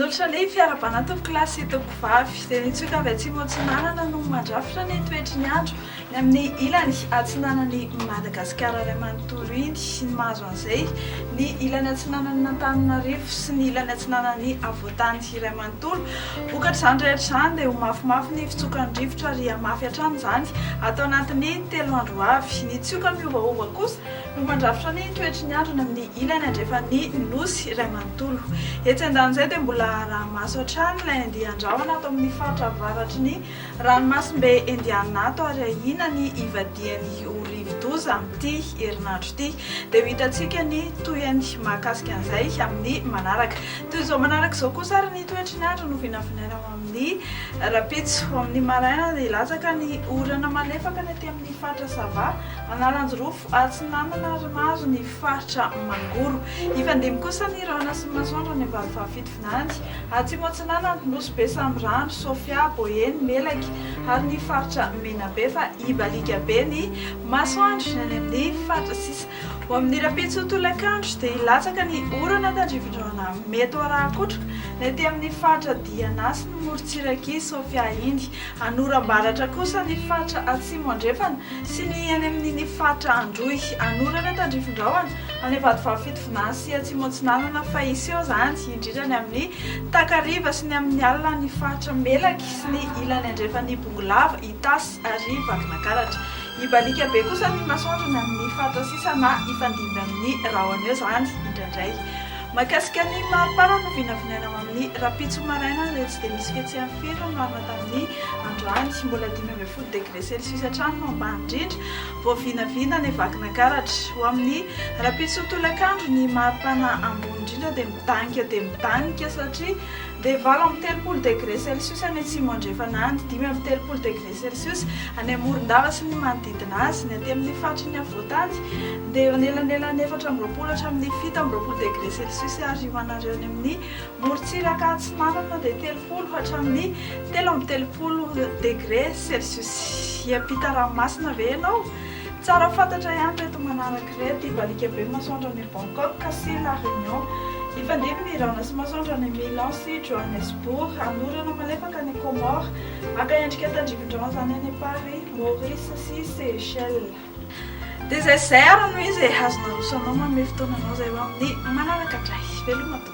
Mandolotra ny fiarabana tompo-klasy tompo-vavy dia nitsoika avy atsimo atsinanana no mandrafitra ny toetry ny andro ny amin'ny ilany atsinanany Madagasikara iray manontolo iny sy ny mahazo an'izay ny ilany atsinanany Antananarivo sy ny ilany atsinanany Avoatany iray manontolo. Vokatra izany rehetra izany dia ho mafimafy ny fitsokan'ny rivotra ary hamafy hatrany izany atao anatin'ny 3 andro avy. Ny tsioka miovaova kosa no mandrafitra ny toetry ny andro ny amin'ny ilany andrefan'ny Nosy iray manontolo. Etsy andan'izay dia mbola ranomaso hatrany ilay andian-drahona ato amin'ny faritra avaratry ny ranomasimbe Indianato ary ahina ny ivadian'ny Orivo-doza amin'ity herinandro ity. Dia hitantsika ny tohany mahakasika an'izay amin'ny manaraka. Toy izao manaraka izao kosa ary ny toetry ny andro no vinavinaina amin'ny rapitso amin'ny maraina dia latsaka ny orana malefaka ny aty amin'ny faritra Sava Analanjorofo Atsinanana ary mahazo ny faritra Mangoro. Ifandimy kosa ny rahona sy masoandro ny varofafito finanany atsimo atsinanana Nosy be Sambrano Sofia Boeny Melaky ary ny faritra Menabe fa ibalika be ny masoandro ny amin'ny faritra sisa. Ho amin'ny rapitso tolakandro dia latsaka ny orana tandrivindraona mety arahakotroka ny aty amin'ny faritra Dianasy ny Morotsiraki Sofia iny. Anoram-baratra kosa ny faritra atsimo andrefana sy ny any amin'ny faritra Androy anorana tandrivindraona any vadivavafito finanany sy atsimo atsinanana fa isy eo izany indrindra ny amin'ny Takariva sy ny amin'ny alina ny faritra Melaky sy ny ilany andrefan'ny Bongolava Itasy ary Vakinakaratra. Ibalika be kosa ny masoandro ny amin'ny faritra sisa na ifandimby amin'ny rahona eo izany indraindray. Mahakasika ny maripana no vinavinaina amin'ny rapitso maraina dia tsy dia misy fihetsehany firy no marina tamin'ny androany mbola 10 degré celsius hatrany no ambany indrindra vao vinavina ny Vakinakaratra. Ho amin'ny rapitso tolakandro ny maripana ambony indrindra dia midanika satria dia 9 degré celsius any atsimo andrefana any 10 degré celsius any Morondava sy ny manodidina azy ny aty amin'ny faritra ny Avoatany dia nelanelany 4 hatramin'ny 7 degré celsius ary ho anareo any amin'ny Morotsiraka Atsinanana dia 30 hatramin'ny 30 degré celsius. Hiampita ranomasina ve ianao? Tsara fantatra ihany reto manaraka reto. Ibalika be masoandro any Bangkok sy La Réunion. Ifandimby ny rahona sy masoandro any Milan sy Johannesburg. Anorana malefaka ny Comores maka endrika tandrivindraona izany any Paris, Maurice sy Seychelles. Dia izay ary no izy azonao rosanao manome fotoananao izay ho amin'ny manaraka indray. Veloma.